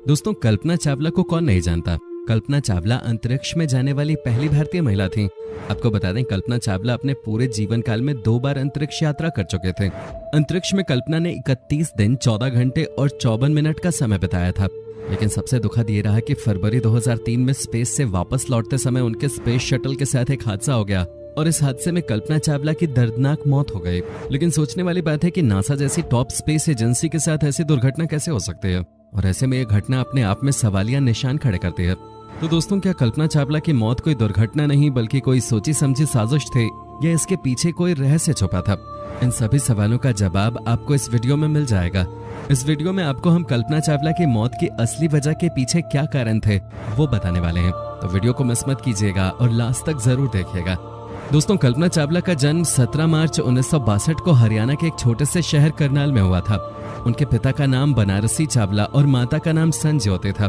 दोस्तों, कल्पना चावला को कौन नहीं जानता। कल्पना चावला अंतरिक्ष में जाने वाली पहली भारतीय महिला थी। आपको बता दें, कल्पना चावला अपने पूरे जीवन काल में 2 बार अंतरिक्ष यात्रा कर चुके थे। अंतरिक्ष में कल्पना ने 31 दिन 14 घंटे और 54 मिनट का समय बिताया था। लेकिन सबसे दुखद ये रहा कि फरवरी 2003 में स्पेस से वापस लौटते समय उनके स्पेस शटल के साथ एक हादसा हो गया और इस हादसे में कल्पना चावला की दर्दनाक मौत हो गई। लेकिन सोचने वाली बात है कि नासा जैसी टॉप स्पेस एजेंसी के साथ ऐसी दुर्घटना कैसे हो सकती है, और ऐसे में यह घटना अपने आप में सवालिया निशान खड़े करती है। तो दोस्तों, क्या कल्पना चावला की मौत कोई दुर्घटना नहीं बल्कि कोई सोची समझी साजिश थी, या इसके पीछे कोई रहस्य छुपा था? इन सभी सवालों का जवाब आपको इस वीडियो में मिल जाएगा। इस वीडियो में आपको हम कल्पना चावला की मौत की असली वजह के पीछे क्या कारण थे वो बताने वाले हैं, तो वीडियो को मिस मत कीजिएगा और लास्ट तक जरूर देखिएगा। दोस्तों, कल्पना चावला का जन्म 17 मार्च 1962 को हरियाणा के एक छोटे से शहर करनाल में हुआ था। उनके पिता का नाम बनारसी चावला और माता का नाम संज्योति था।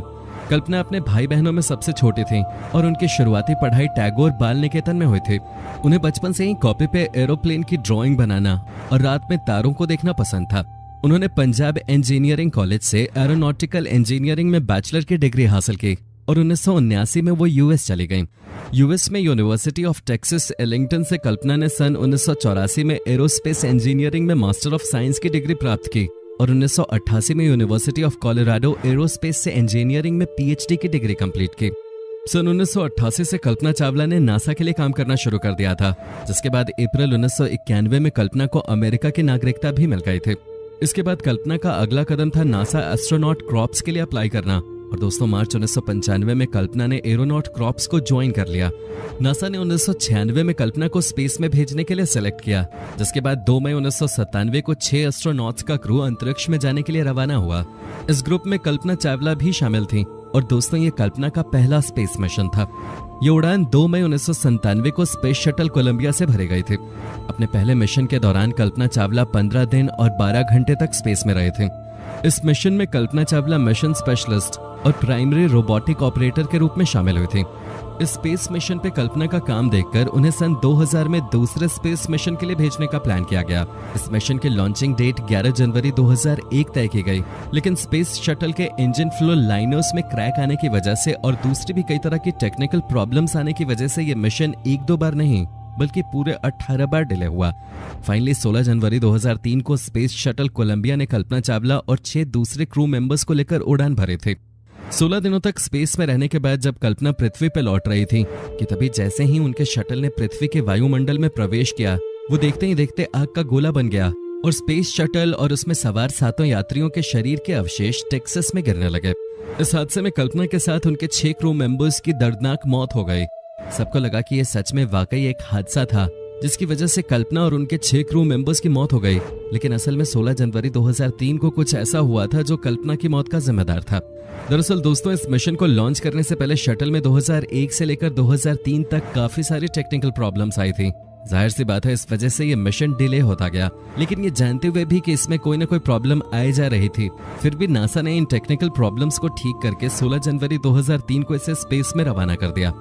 कल्पना अपने भाई बहनों में सबसे छोटी थी और उनकी शुरुआती पढ़ाई टैगोर बाल निकेतन में हुई थी। उन्हें बचपन से ही कॉपी पे एरोप्लेन की ड्राइंग बनाना और रात में तारों को देखना पसंद था। उन्होंने पंजाब इंजीनियरिंग कॉलेज से एरोनॉटिकल इंजीनियरिंग में बैचलर की डिग्री हासिल की और 1979 में वो यूएस चली गईं। यूएस में यूनिवर्सिटी ऑफ टेक्सास एलिंगटन से कल्पना ने सन 1984 में एरोस्पेस इंजीनियरिंग में मास्टर ऑफ साइंस की डिग्री प्राप्त की और 1988 में यूनिवर्सिटी ऑफ कोलोराडो एरोस्पेस से इंजीनियरिंग में पीएचडी की डिग्री कंप्लीट की। सन 1988 से कल्पना चावला ने नासा के लिए काम करना शुरू कर दिया था, जिसके बाद अप्रैल 1991 में कल्पना को अमेरिका की नागरिकता भी मिल गई थी। इसके बाद कल्पना का अगला कदम था नासा एस्ट्रोनॉट क्रॉप्स के लिए अप्लाई करना, और दोस्तों मार्च 1995 में कल्पना ने एरोनॉट क्रॉप्स को ज्वाइन कर लिया। नासा ने 1996 में कल्पना को स्पेस में भेजने के लिए सेलेक्ट किया, जिसके बाद 2 मई 1997 को 6 एस्ट्रोनॉट्स का क्रू अंतरिक्ष में जाने के लिए रवाना हुआ। इस ग्रुप में कल्पना चावला भी शामिल थी और दोस्तों ये कल्पना का पहला स्पेस मिशन था। ये उड़ान 2 मई 1997 को स्पेस शटल कोलंबिया से भरी गई थी। अपने पहले मिशन के दौरान कल्पना चावला 15 दिन और 12 घंटे तक स्पेस में रहे थे। इस मिशन में कल्पना चावला मिशन स्पेशलिस्ट और प्राइमरी रोबोटिक ऑपरेटर के रूप में शामिल हुई थी। इस स्पेस मिशन पे कल्पना का काम देखकर उन्हें सन 2000 में दूसरे स्पेस मिशन के लिए भेजने का प्लान किया गया। इस मिशन की लॉन्चिंग डेट 11 जनवरी 2001 तय की गई, लेकिन स्पेस शटल के इंजन फ्लो लाइनर्स में क्रैक आने की वजह से और दूसरी भी कई तरह की टेक्निकल प्रॉब्लम्स आने की वजह से ये मिशन 1-2 बार नहीं बल्कि पूरे 18 बार डिले हुआ। फाइनली 16 जनवरी 2003 को स्पेस शटल कोलंबिया ने कल्पना चावला और 6 दूसरे क्रू मेंबर्स को लेकर उड़ान भरे थे। 16 दिनों तक स्पेस में रहने के बाद जब कल्पना पृथ्वी पर लौट रही थी कि तभी जैसे ही उनके शटल ने पृथ्वी के वायुमंडल में प्रवेश किया, वो देखते ही देखते आग का गोला बन गया और स्पेस शटल और उसमें सवार 7 यात्रियों के शरीर के अवशेष टेक्सास में गिरने लगे। इस हादसे में कल्पना के साथ उनके 6 क्रू मेंबर्स की दर्दनाक मौत हो गई। सबको लगा कि यह सच में वाकई एक हादसा था जिसकी वजह से कल्पना और उनके 6 क्रू मेंबर्स की मौत हो गई, लेकिन असल में 16 जनवरी 2003 को कुछ ऐसा हुआ था जो कल्पना की मौत का जिम्मेदार था। दरअसल दोस्तों, इस मिशन को लॉन्च करने से पहले शटल में 2001 से लेकर 2003 तक काफी सारी टेक्निकल प्रॉब्लम्स आई थी। जाहिर सी बात है, इस वजह से ये मिशन डिले होता गया, लेकिन ये जानते हुए भी कि इसमें कोई ना कोई प्रॉब्लम आए जा रही थी, फिर भी नासा ने इन टेक्निकल प्रॉब्लम्स को ठीक करके 16 जनवरी 2003 को इसे स्पेस में रवाना कर दिया।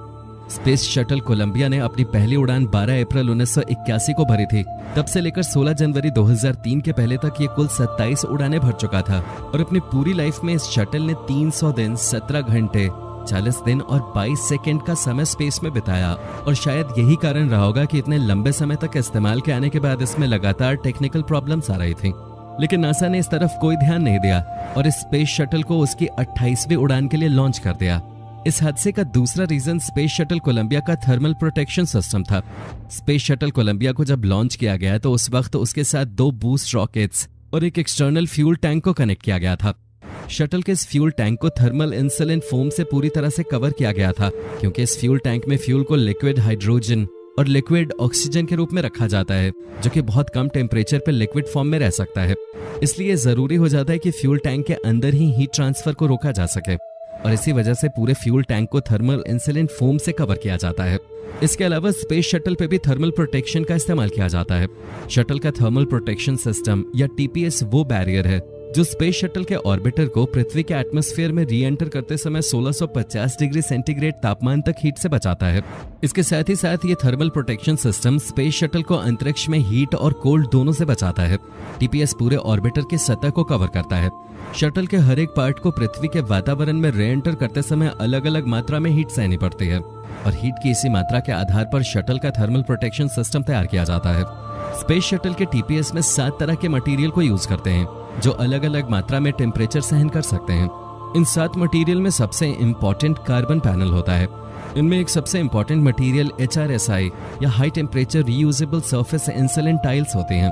स्पेस शटल कोलंबिया ने अपनी पहली उड़ान 12 अप्रैल 1981 को भरी थी। तब से लेकर 16 जनवरी 2003 के पहले तक ये कुल 27 उड़ानें भर चुका था और अपनी पूरी लाइफ में इस शटल ने 300 दिन, 17 घंटे, 40 दिन और 22 सेकंड का समय स्पेस में बिताया। और शायद यही कारण रहा होगा कि इतने लंबे समय तक इस्तेमाल के आने के बाद इसमें लगातार टेक्निकल प्रॉब्लम्स आ रही थी। लेकिन नासा ने इस तरफ कोई ध्यान नहीं दिया और इस स्पेस शटल को उसकी 28वीं उड़ान के लिए लॉन्च कर दिया। इस हादसे का दूसरा रीजन स्पेस शटल कोलंबिया का थर्मल प्रोटेक्शन सिस्टम था। स्पेस शटल कोलंबिया को जब लॉन्च किया गया तो उस वक्त उसके साथ 2 बूस्ट रॉकेट्स और एक एक्सटर्नल फ्यूल टैंक को कनेक्ट किया गया था। शटल के इस फ्यूल टैंक को थर्मल इंसुलिन फोम से पूरी तरह से कवर किया गया था, क्योंकि इस फ्यूल टैंक में फ्यूल को लिक्विड हाइड्रोजन और लिक्विड ऑक्सीजन के रूप में रखा जाता है, जो कि बहुत कम टेम्परेचर पर लिक्विड फॉर्म में रह सकता है। इसलिए जरूरी हो जाता है कि फ्यूल टैंक के अंदर ही हीट ट्रांसफर को रोका जा सके, और इसी वजह से पूरे फ्यूल टैंक को थर्मल इंसुलिन फोम से कवर किया जाता है। इसके अलावा स्पेस शटल पे भी थर्मल प्रोटेक्शन का इस्तेमाल किया जाता है। शटल का थर्मल प्रोटेक्शन सिस्टम या टीपीएस वो बैरियर है जो स्पेस शटल के ऑर्बिटर को पृथ्वी के एटमॉस्फेयर में री एंटर करते समय 1650 डिग्री सेंटीग्रेड तापमान तक हीट से बचाता है। इसके साथ ही साथ ये thermal protection system space shuttle को अंतरिक्ष में हीट और कोल्ड दोनों से बचाता है। टीपीएस पूरे ऑर्बिटर की सतह को कवर करता है। शटल के हर एक पार्ट को पृथ्वी के वातावरण में री एंटर करते समय अलग अलग मात्रा में हीट सहनी पड़ती है और हीट की इसी मात्रा के आधार पर शटल का थर्मल प्रोटेक्शन सिस्टम तैयार किया जाता है। स्पेस शटल के टीपीएस में 7 तरह के मटेरियल को यूज करते हैं जो अलग अलग मात्रा में टेम्परेचर सहन कर सकते हैं। इन 7 मटेरियल में सबसे इम्पोर्टेंट कार्बन पैनल होता है। इनमें एक सबसे इम्पोर्टेंट मटेरियल HRSI या high temperature reusable surface insulin tiles होते हैं।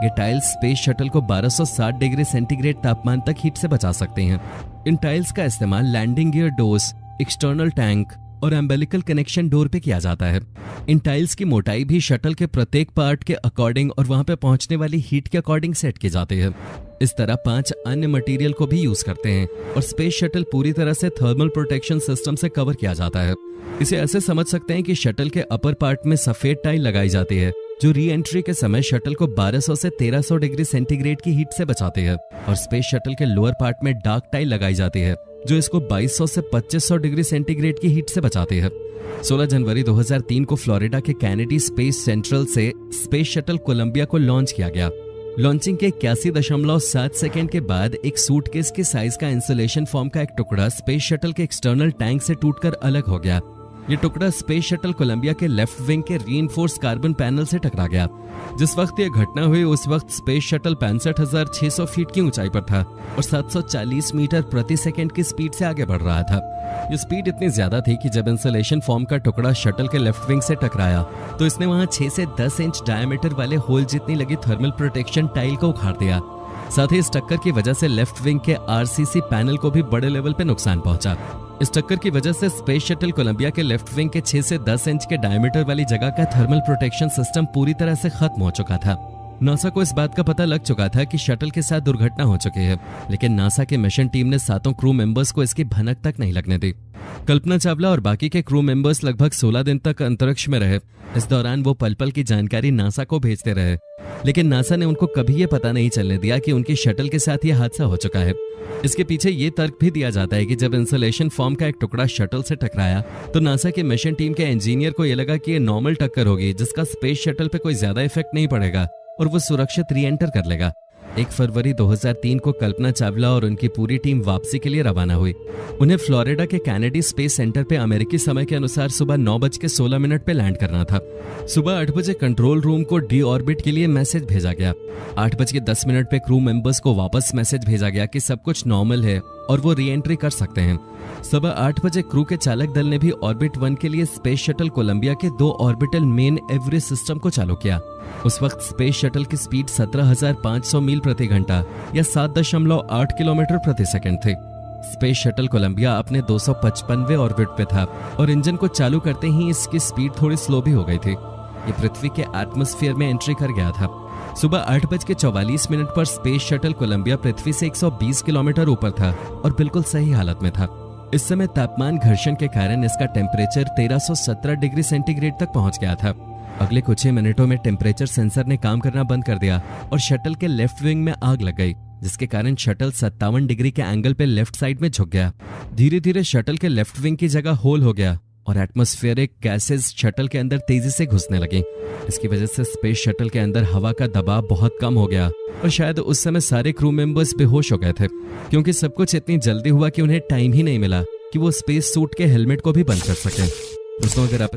ये टाइल्स स्पेस शटल को 1260 डिग्री सेंटीग्रेड तापमान तक हीट से बचा सकते हैं। इन टाइल्स का इस्तेमाल landing gear doors, external tank और एम्बेलिकल कनेक्शन डोर पे किया जाता है। इन टाइल्स की मोटाई भी शटल के प्रत्येक पार्ट के अकॉर्डिंग और वहां पे पहुंचने वाली हीट के अकॉर्डिंग सेट की जाती है। इस तरह 5 अन्य मटेरियल को भी यूज करते हैं और स्पेस शटल पूरी तरह से थर्मल प्रोटेक्शन सिस्टम से कवर किया जाता है। इसे ऐसे समझ सकते हैं कि शटल के अपर पार्ट में सफेद टाइल लगाई जाती है जो री एंट्री के समय शटल को 1200 से 1300 डिग्री सेंटीग्रेड की हीट से बचाती है, और स्पेस शटल के लोअर पार्ट में डार्क टाइल लगाई जाती है जो इसको 2200 से 2500 डिग्री सेंटीग्रेड की हीट से बचाती है। 16 जनवरी 2003 को फ्लोरिडा के कैनेडी स्पेस सेंट्रल से स्पेस शटल कोलंबिया को लॉन्च किया गया। लॉन्चिंग के 81.7 सेकेंड के बाद एक सूटकेस के साइज का इंसुलेशन फोम का एक टुकड़ा स्पेस शटल के एक्सटर्नल टैंक से टूटकर अलग हो गया। ये टुकड़ा स्पेस शटल कोलंबिया के लेफ्ट विंग के रीइंफोर्स कार्बन पैनल से टकरा गया। जिस वक्त ये घटना हुई उस वक्त स्पेस शटल 65,600 फीट की ऊंचाई पर था और 740 मीटर प्रति सेकंड की स्पीड से आगे बढ़ रहा था। ये स्पीड इतनी ज्यादा थी कि जब इंसुलेशन फॉर्म का टुकड़ा शटल के लेफ्ट विंग से टकराया तो इसने वहां 6 से 10 इंच डायमीटर वाले होल जितनी लगी थर्मल प्रोटेक्शन टाइल को उखाड़ दिया। साथ ही इस टक्कर की वजह से लेफ्ट विंग के आरसीसी पैनल को भी बड़े लेवल पे नुकसान पहुंचा। इस टक्कर की वजह से स्पेस शटल कोलंबिया के लेफ्ट विंग के 6 से 10 इंच के डायमीटर वाली जगह का थर्मल प्रोटेक्शन सिस्टम पूरी तरह से खत्म हो चुका था। नासा को इस बात का पता लग चुका था कि शटल के साथ दुर्घटना हो चुकी है, लेकिन नासा के मिशन टीम ने 7 क्रू मेंबर्स को इसकी भनक तक नहीं लगने दी। कल्पना चावला और बाकी के क्रू मेंबर्स लगभग 16 दिन तक अंतरिक्ष में रहे। इस दौरान वो पल पल की जानकारी नासा को भेजते रहे, लेकिन नासा ने उनको कभी ये पता नहीं चलने दिया कि उनकी शटल के साथ ये हादसा हो चुका है। इसके पीछे ये तर्क भी दिया जाता है कि जब इंसुलेशन फॉर्म का एक टुकड़ा शटल से टकराया तो नासा के मिशन टीम के इंजीनियर को यह लगा कि ये नॉर्मल टक्कर होगी जिसका स्पेस शटल पे कोई ज्यादा इफेक्ट नहीं पड़ेगा और वो सुरक्षित री एंटर कर लेगा। 1 फरवरी 2003 को कल्पना चावला और उनकी पूरी टीम वापसी के लिए रवाना हुई। उन्हें फ्लोरिडा के कैनेडी स्पेस सेंटर पे अमेरिकी समय के अनुसार सुबह 9:16 पे लैंड करना था। सुबह 8 बजे कंट्रोल रूम को डी ऑर्बिट के लिए मैसेज भेजा गया। 8:10 पे क्रू मेंबर्स को वापस मैसेज भेजा गया कि सब कुछ नॉर्मल है और वो री एंट्री कर सकते हैं। सुबह 8 बजे क्रू के चालक दल ने भी ऑर्बिट 1 के लिए स्पेस शटल कोलंबिया के 2 ऑर्बिटल मेन एवरेज सिस्टम को चालू किया। उस वक्त स्पेस शटल की स्पीड 17,500 मील प्रति घंटा या 7.8 किलोमीटर प्रति सेकंड थी। स्पेस शटल कोलंबिया अपने 255वें ऑर्बिट पे था और इंजन को चालू करते ही इसकी स्पीड थोड़ी स्लो भी हो गई थी। ये पृथ्वी के एटमॉस्फेयर में एंट्री कर गया था। सुबह 8:44 पर स्पेस शटल कोलंबिया पृथ्वी से 120 किलोमीटर ऊपर था और बिल्कुल सही हालत में था। इस समय तापमान घर्षण के कारण इसका टेम्परेचर 1317 डिग्री सेंटीग्रेड तक पहुंच गया था। अगले कुछ ही मिनटों में टेम्परेचर सेंसर ने काम करना बंद कर दिया और शटल के लेफ्ट विंग में आग लग गई, जिसके कारण शटल 57 डिग्री के एंगल पे लेफ्ट साइड में झुक गया। धीरे धीरे शटल के लेफ्ट विंग की जगह होल हो गया और एटमॉस्फेरिक गैसेस शटल के अंदर तेजी से घुसने लगी। इसकी वजह से स्पेस शटल के अंदर हवा का दबाव बहुत कम हो गया और शायद उस समय सारे क्रू मेंबर्स बेहोश हो गए थे, क्योंकि सब कुछ इतनी जल्दी हुआ कि उन्हें टाइम ही नहीं मिला कि वो स्पेस सूट के हेलमेट को भी बंद कर सके। दोस्तों, अगर आप